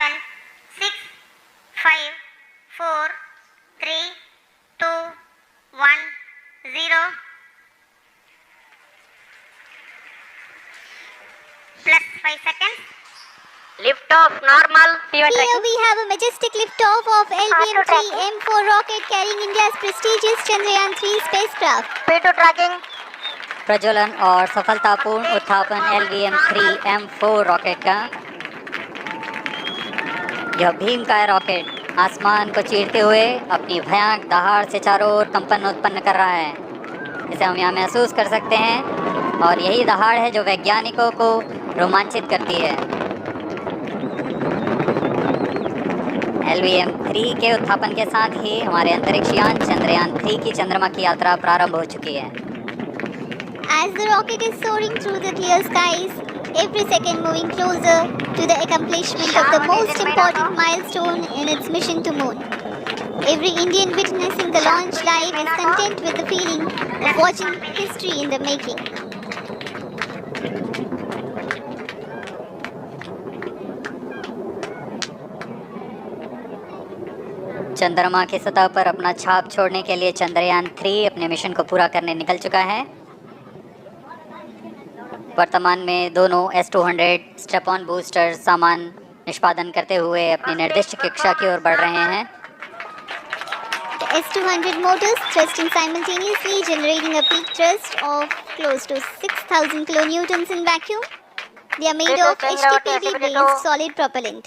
6, 5, 4, 3, 2, 1, 0. Plus 5 seconds. Lift off normal. Here we have a majestic liftoff of LVM-3 M4 rocket carrying India's prestigious Chandrayaan-3 spacecraft. P2 tracking. प्रज्वलन और सफलतापूर्ण उत्थापन LVM-3 M4 rocket का। यह भीमकाय rocket आसमान को चीरते हुए अपनी भयानक दहाड़ से चारों ओर कंपन उत्पन्न कर रहा है। इसे हम यहाँ महसूस कर सकते हैं और यही दहाड़ है जो वैज्ञानिकों को रोमांचित करती है। LVM-3 के उत्थापन के साथ ही हमारे अंतरिक्ष यान चंद्रयान-3 की चंद्रमा की यात्रा प्रारंभ हो चुकी है। As the rocket is soaring through the clear skies, every second moving closer to the accomplishment of the most important milestone in its mission to moon. Every Indian witnessing the launch live is content with the feeling of watching history in the making. चंद्रमा की सतह पर अपना छाप छोड़ने के लिए चंद्रयान-3 अपने मिशन को पूरा करने निकल चुका है। वर्तमान में दोनों S-200 स्ट्रैप-ऑन बूस्टर सामान निष्पादन करते हुए अपनी निर्दिष्ट कक्षा की ओर बढ़ रहे हैं। The S-200 motors thrusting simultaneously, generating a peak thrust of close to 6,000 kilonewtons in vacuum. They are made of HTPB-based solid propellant,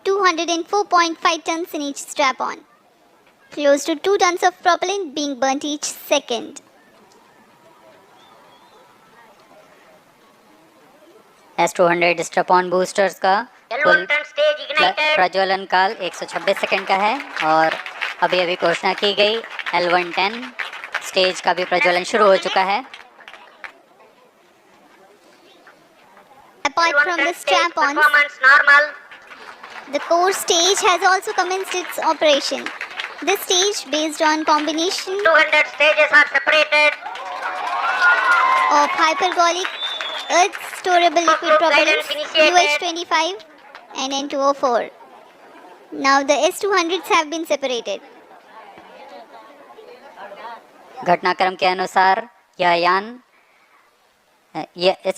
204.5 tons in each strap-on. Close to 2 tons of propellant being burnt each second. S-200 strap-on boosters का कुल प्रज्वलन काल 126 second का है और अभी अभी घोषणा की गई L110 स्टेज का भी प्रज्वलन शुरू हो चुका है। Apart from the strap-ons, the core stage has also commenced its operation. This stage, based on combination 200 stages are separated. of hypergolic Earth storable liquid propellants UH-25 and N2O4. Now the S-200s have been separated. घटनाक्रम के अनुसार इस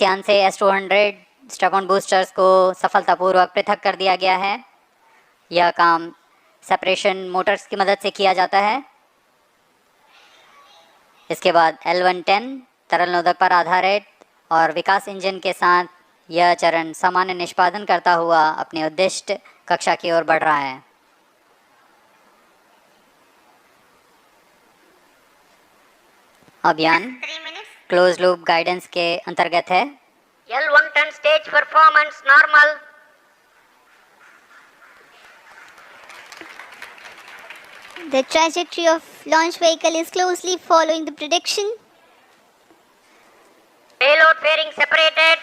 यान से S-200 strap-on boosters को सफलतापूर्वक पृथक कर दिया गया है। यह काम सेपरेशन मोटर्स की मदद से किया जाता है। इसके बाद L110 तरल नोदक पर आधारित और विकास इंजन के साथ यह चरण सामान्य निष्पादन करता हुआ अपनी उद्दिष्ट कक्षा की ओर बढ़ रहा है। अभियान क्लोज लूप गाइडेंस के अंतर्गत है। L110 stage performance normal. The trajectory of launch vehicle is closely following the prediction. Payload fairing separated.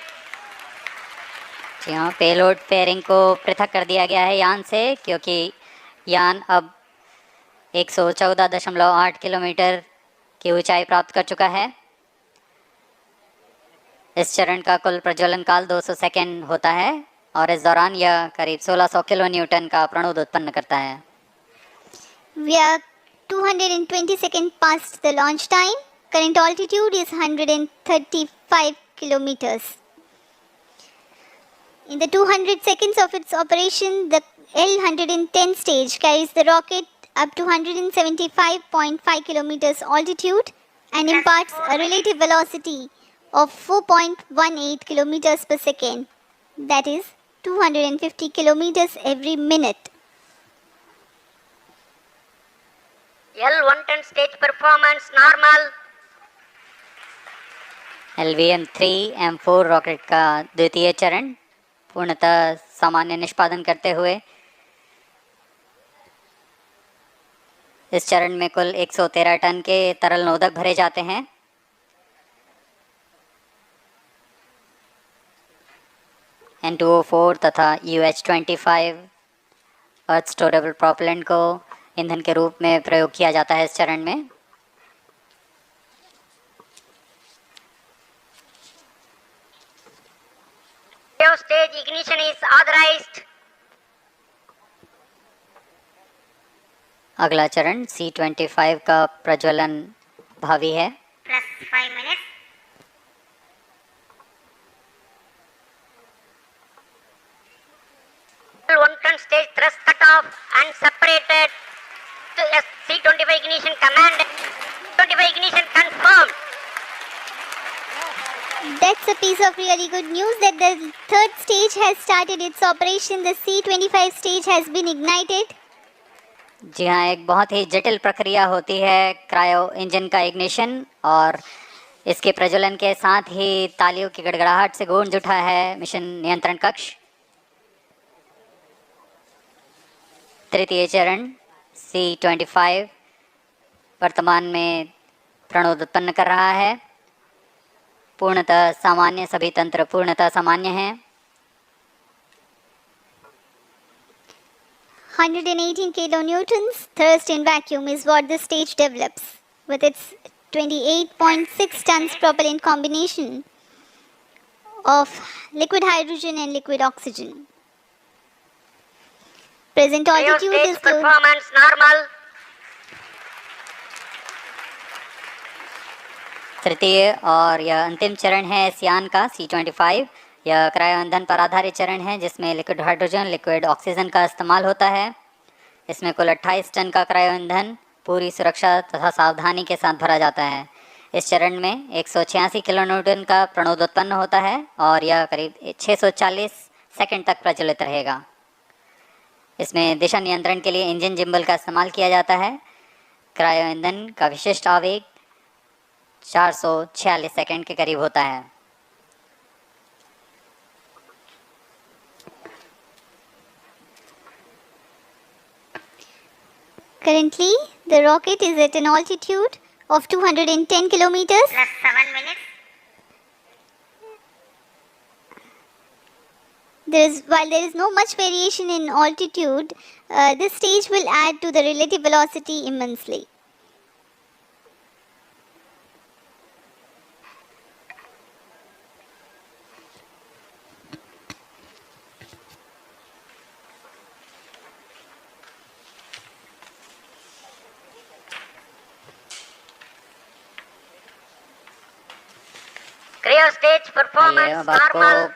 जी हाँ, पेलोड फेयरिंग को पृथक कर दिया गया है यान से, क्योंकि यान अब 114.8 किलोमीटर की ऊंचाई प्राप्त कर चुका है। इस चरण का कुल प्रज्वलन काल 200 सेकेंड होता है और इस दौरान यह करीब 1600 किलो न्यूटन का प्रणोद उत्पन्न करता है। We are 220 seconds past the launch time. Current altitude is 135 kilometers. In the 200 seconds of its operation, the L110 stage carries the rocket up to 175.5 kilometers altitude and imparts a relative velocity of 4.18 kilometers per second, that is 250 kilometers every minute. L110 stage performance normal. LVM-3 M4 rocket का द्वितीय चरण पूर्णतः सामान्य निष्पादन करते हुए इस चरण में कुल 113 टन के तरल नोदक भरे जाते हैं। N2O4 तथा UH-25 अर्थ स्टोरेबल प्रोपेलेंट को ईंधन के रूप में प्रयोग किया जाता है इस चरण में। Stage ignition is authorized. अगला चरण C-25 का प्रज्वलन भावी है। Plus 5 minutes. One-ton stage thrust cut off and separated to C-25 ignition command. 25 ignition confirmed. That's a piece of really good news that the third stage has started its operation. The C-25 stage has been ignited. जी हाँ, एक बहुत ही जटिल प्रक्रिया होती है cryo engine का ignition, और इसके प्रज्वलन के साथ ही तालियों की गड़गड़ाहट से गूंज उठा है मिशन नियंत्रण कक्ष। तृतीय चरण C-25 वर्तमान में प्रणोद उत्पन्न कर रहा है। पूर्णतः सामान्य, सभी तंत्र पूर्णतः सामान्य हैं। 118 kilonewtons thrust in vacuum is what the stage develops with its 28.6 tons propellant combination of liquid hydrogen and liquid oxygen. Present altitude Stage is to performance normal. तृतीय और यह अंतिम चरण है इस यान का C-25। यह क्रायो ईंधन पर आधारित चरण है जिसमें लिक्विड हाइड्रोजन, लिक्विड ऑक्सीजन का इस्तेमाल होता है। इसमें कुल 28 टन का क्रायो ईंधन पूरी सुरक्षा तथा सावधानी के साथ भरा जाता है। इस चरण में 186 किलोन्यूटन का प्रणोद उत्पन्न होता है और यह करीब 640 सेकंड तक प्रज्वलित रहेगा। इसमें दिशा नियंत्रण के लिए इंजन जिम्बल का इस्तेमाल किया जाता है। क्रायो ईंधन का विशिष्ट आवेग 446 सेकंड के करीब होता है। currently the rocket is at an altitude of 210 kilometers. Plus 7 minutes. While there is no much variation in altitude, this stage will add to the relative velocity immensely. Cryo stage आइए performance अब आपको normal.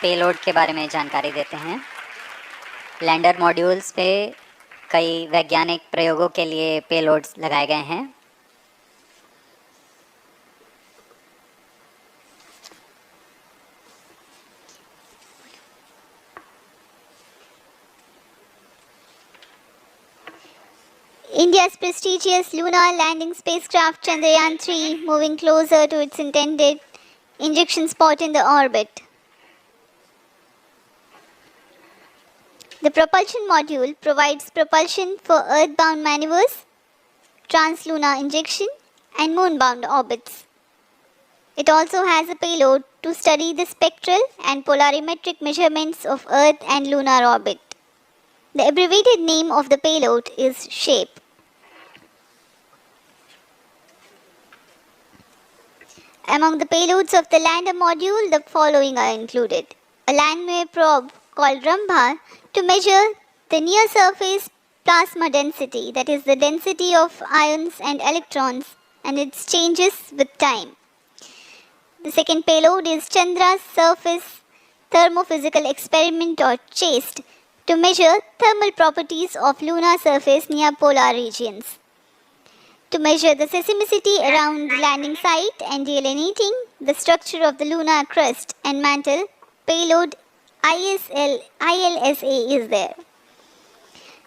Payload के बारे में जानकारी देते हैं। Lander modules पे कई वैज्ञानिक प्रयोगों के लिए पेलोड्स लगाए गए हैं। India's prestigious lunar landing spacecraft Chandrayaan-3 moving closer to its intended injection spot in the orbit. The propulsion module provides propulsion for earthbound maneuvers, translunar injection, and moonbound orbits. It also has a payload to study the spectral and polarimetric measurements of Earth and lunar orbit. The abbreviated name of the payload is SHAPE. Among the payloads of the lander module, the following are included. A landwehr probe called Rambha to measure the near-surface plasma density, that is the density of ions and electrons, and its changes with time. The second payload is Chandra's Surface Thermophysical Experiment or CHASTE to measure thermal properties of lunar surface near polar regions. To measure the seismicity around the landing site and delineating the structure of the lunar crust and mantle, payload ILSA is there.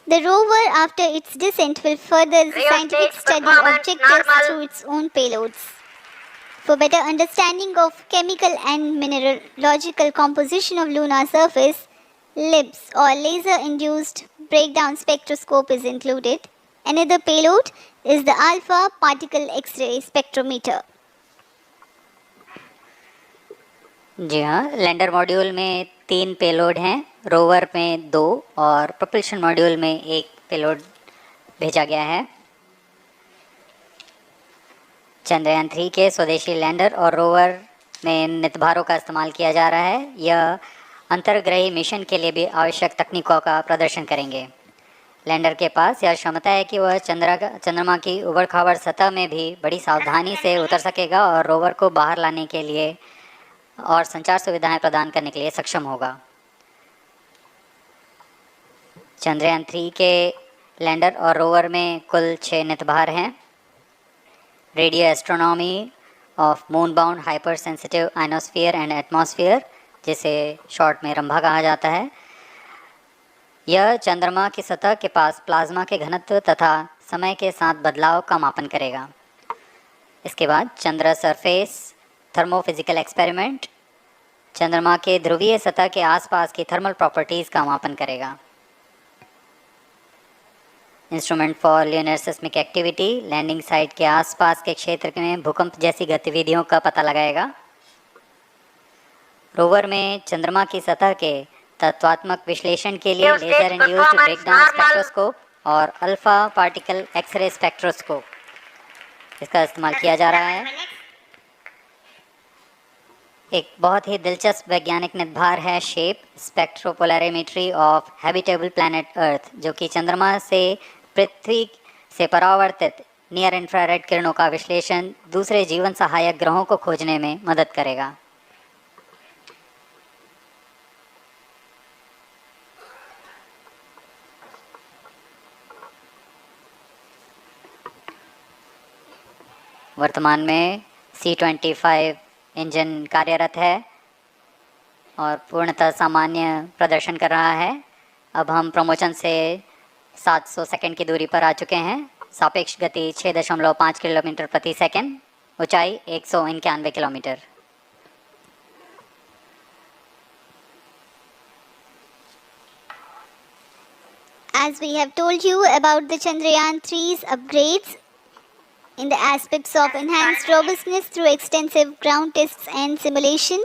The rover, after its descent, will further the scientific study objectives through its own payloads. For better understanding of chemical and mineralogical composition of lunar surface, LIBS or laser-induced breakdown spectroscope is included. Another payload is the alpha particle X-ray spectrometer. जी हाँ, lander module में 3 payload हैं, rover में 2 और propulsion module में 1 payload भेजा गया है। चंद्रयान 3 के स्वदेशी लैंडर और रोवर में नितभारों का इस्तेमाल किया जा रहा है। यह अंतर्ग्रही मिशन के लिए भी आवश्यक तकनीकों का प्रदर्शन करेंगे। लैंडर के पास यह क्षमता है कि वह चंद्रमा की उबड़-खाबड़ सतह में भी बड़ी सावधानी से उतर सकेगा और रोवर को बाहर लाने के लिए और संचार सुविधाएं प्रदान करने के लिए सक्षम होगा। चंद्रयान 3 के लैंडर और रोवर में कुल 6 नितभार हैं। Radio astronomy of moon bound hyper sensitive ionosphere and atmosphere, जिसे शॉर्ट में रंभा कहा जाता है, यह चंद्रमा की सतह के पास प्लाज्मा के घनत्व तथा समय के साथ बदलाव का मापन करेगा। इसके बाद चंद्र सरफेस थर्मोफिजिकल एक्सपेरिमेंट चंद्रमा के ध्रुवीय सतह के आसपास की थर्मल प्रॉपर्टीज़ का मापन करेगा। Instrument for lunar seismic activity landing site के आसपास के क्षेत्र में भूकंप जैसी गतिविधियों का पता लगाएगा। रोवर में चंद्रमा की सतह के तत्वात्मक विश्लेषण के लिए लेजर इंड्यूस्ड ब्रेकडाउन स्पेक्ट्रोस्कोप और अल्फा पार्टिकल एक्सरे स्पेक्ट्रोस्कोप इसका इस्तेमाल किया जा रहा है। एक बहुत ही दिलचस्प वैज्ञानिक निर्धार है shape स्पेक्ट्रोपोलैरिमेट्री of habitable planet earth, जो कि चंद्रमा से पृथ्वी से परावर्तित नियर इंफ्रारेड किरणों का विश्लेषण दूसरे जीवन सहायक ग्रहों को खोजने में मदद करेगा। वर्तमान में C-25 इंजन कार्यरत है और पूर्णतः सामान्य प्रदर्शन कर रहा है। अब हम प्रमोशन से 700 सेकंड की दूरी पर आ चुके हैं। सापेक्ष गति 6.5 किलोमीटर प्रति सेकंड, ऊंचाई 191 kilometre. As we have told you about the Chandrayaan 3's upgrades in the aspects of enhanced robustness through extensive ground tests and simulation,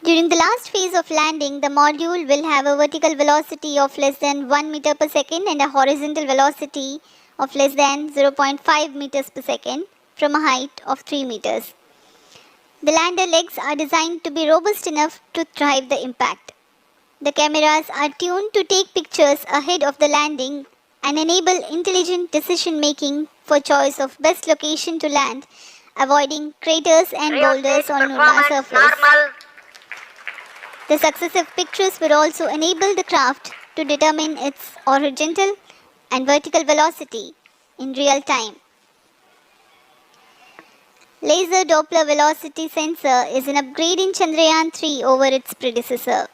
during the last phase of landing, the module will have a vertical velocity of less than 1 meter per second and a horizontal velocity of less than 0.5 meters per second from a height of 3 meters. The lander legs are designed to be robust enough to thrive the impact. The cameras are tuned to take pictures ahead of the landing and enable intelligent decision making for choice of best location to land, avoiding craters and boulders on lunar surface. The successive pictures will also enable the craft to determine its horizontal and vertical velocity in real time. Laser Doppler velocity sensor is an upgrade in Chandrayaan 3 over its predecessor.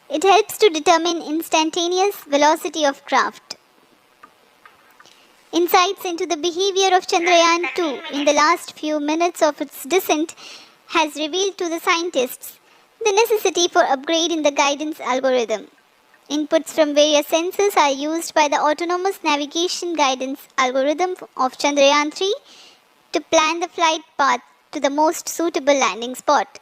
It helps to determine instantaneous velocity of craft. Insights into the behavior of Chandrayaan 2 in the last few minutes of its descent has revealed to the scientists the necessity for upgrade in the guidance algorithm. Inputs from various sensors are used by the autonomous navigation guidance algorithm of Chandrayaan 3 to plan the flight path to the most suitable landing spot.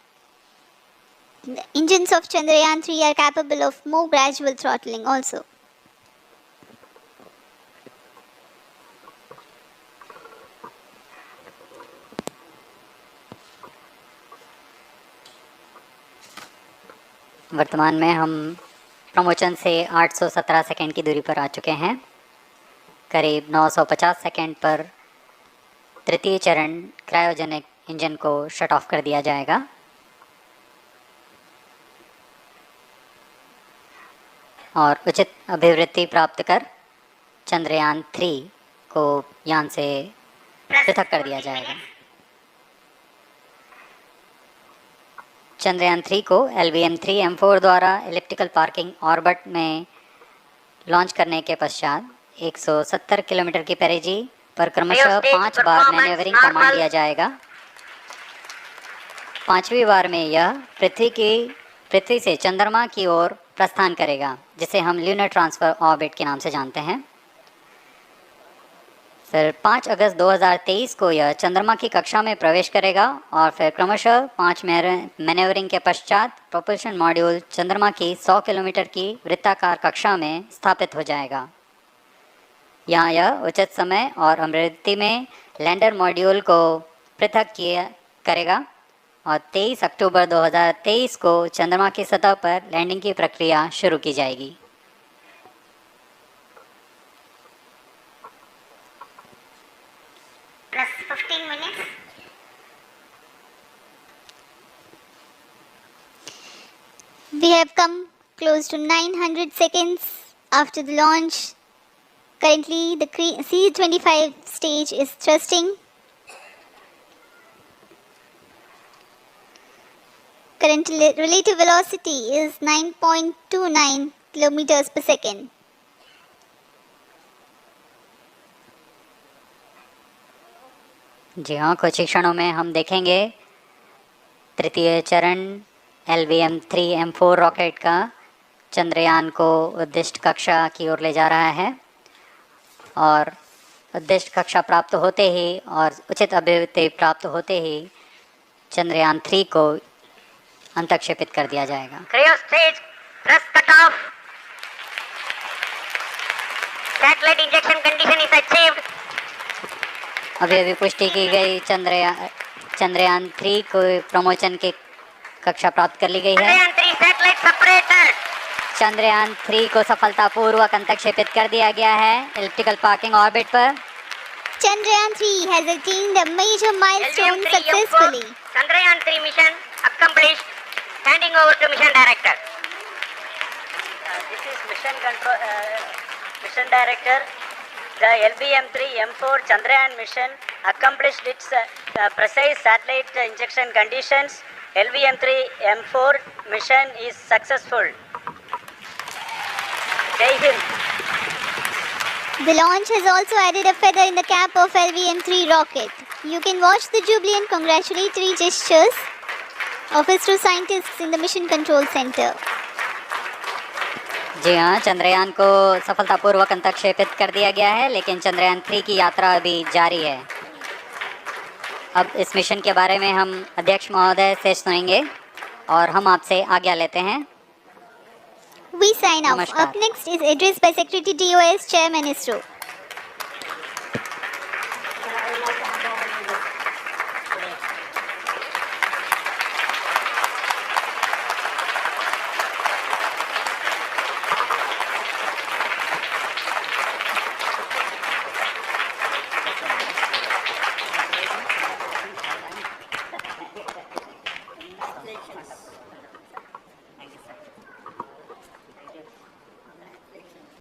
The engines of Chandrayaan 3 are capable of more gradual throttling also. वर्तमान में हम promotion से 817 second की दूरी पर आ चुके हैं। करीब 950 सेकंड पर तृतीय चरण क्रायोजेनिक इंजन को शट ऑफ कर दिया जाएगा और उचित अभिवृद्धि प्राप्त कर चंद्रयान 3 को यान से पृथक कर दिया जाएगा। चंद्रयान 3 को LVM-3M4 द्वारा एलिप्टिकल पार्किंग ऑर्बिट में लॉन्च करने के पश्चात 170 किलोमीटर की पेरिजी पर क्रमशः 5 बार मैन्यूवरिंग कमांड दिया जाएगा। 5वीं बार में यह पृथ्वी से चंद्रमा की ओर प्रस्थान करेगा, जिसे हम ल्यूनर ट्रांसफर ऑर्बिट के नाम से जानते हैं। फिर 5 अगस्त 2023 को यह चंद्रमा की कक्षा में प्रवेश करेगा और फिर क्रमशः 5 मैन्यूवरिंग के पश्चात प्रोपल्शन मॉड्यूल चंद्रमा की 100 किलोमीटर की वृत्ताकार कक्षा में स्थापित हो जाएगा। यहाँ यह उचित समय और अभिवृद्धि में लैंडर मॉड्यूल को पृथक करेगा और 23 अक्टूबर 2023 को चंद्रमा की सतह पर लैंडिंग की प्रक्रिया शुरू की जाएगी। have come close to 900 seconds after the launch. Currently, the C-25 stage is thrusting. Current relative velocity is 9.29 kilometers per second. जी हाँ, कुछ ही क्षणों में हम देखेंगे तृतीय चरण LVM-3M4 रॉकेट का चंद्रयान को उद्दिष्ट कक्षा की ओर ले जा रहा है और उद्दिष्ट कक्षा प्राप्त होते ही और उचित अभिवृत्ति प्राप्त होते ही चंद्रयान 3 को अंतक्षेपित कर दिया जाएगा। Cryo stage thrust cutoff. Satellite injection condition is achieved. अभी अभी पुष्टि की गई चंद्रयान 3 को प्रमोशन की कक्षा प्राप्त कर ली गई है। Chandrayaan 3 satellite separated. चंद्रयान 3 को सफलतापूर्वक अंतक्षेपित कर दिया गया है एलिप्टिकल पार्किंग ऑर्बिट पर। Chandrayaan 3 has attained a major milestone LVM-3 successfully. Chandrayaan 3 mission accomplished. Handing over to mission director. This is mission director. The LVM-3M4 Chandrayaan mission accomplished its precise satellite injection conditions. LVM-3M4 mission is successful. Jai Hind. The launch has also added a feather in the cap of LVM-3 rocket. You can watch the jubilant congratulatory gestures of ISRO scientists in the Mission Control Center. जी हाँ, चंद्रयान को सफलतापूर्वक अंतक्षेपित कर दिया गया है, लेकिन चंद्रयान 3 की यात्रा अभी जारी है। अब इस मिशन के बारे में हम अध्यक्ष महोदय से सुनेंगे और हम आपसे आज्ञा लेते हैं। We sign off. Namaskar. Up next is address by Secretary DOS Chairman ISRO.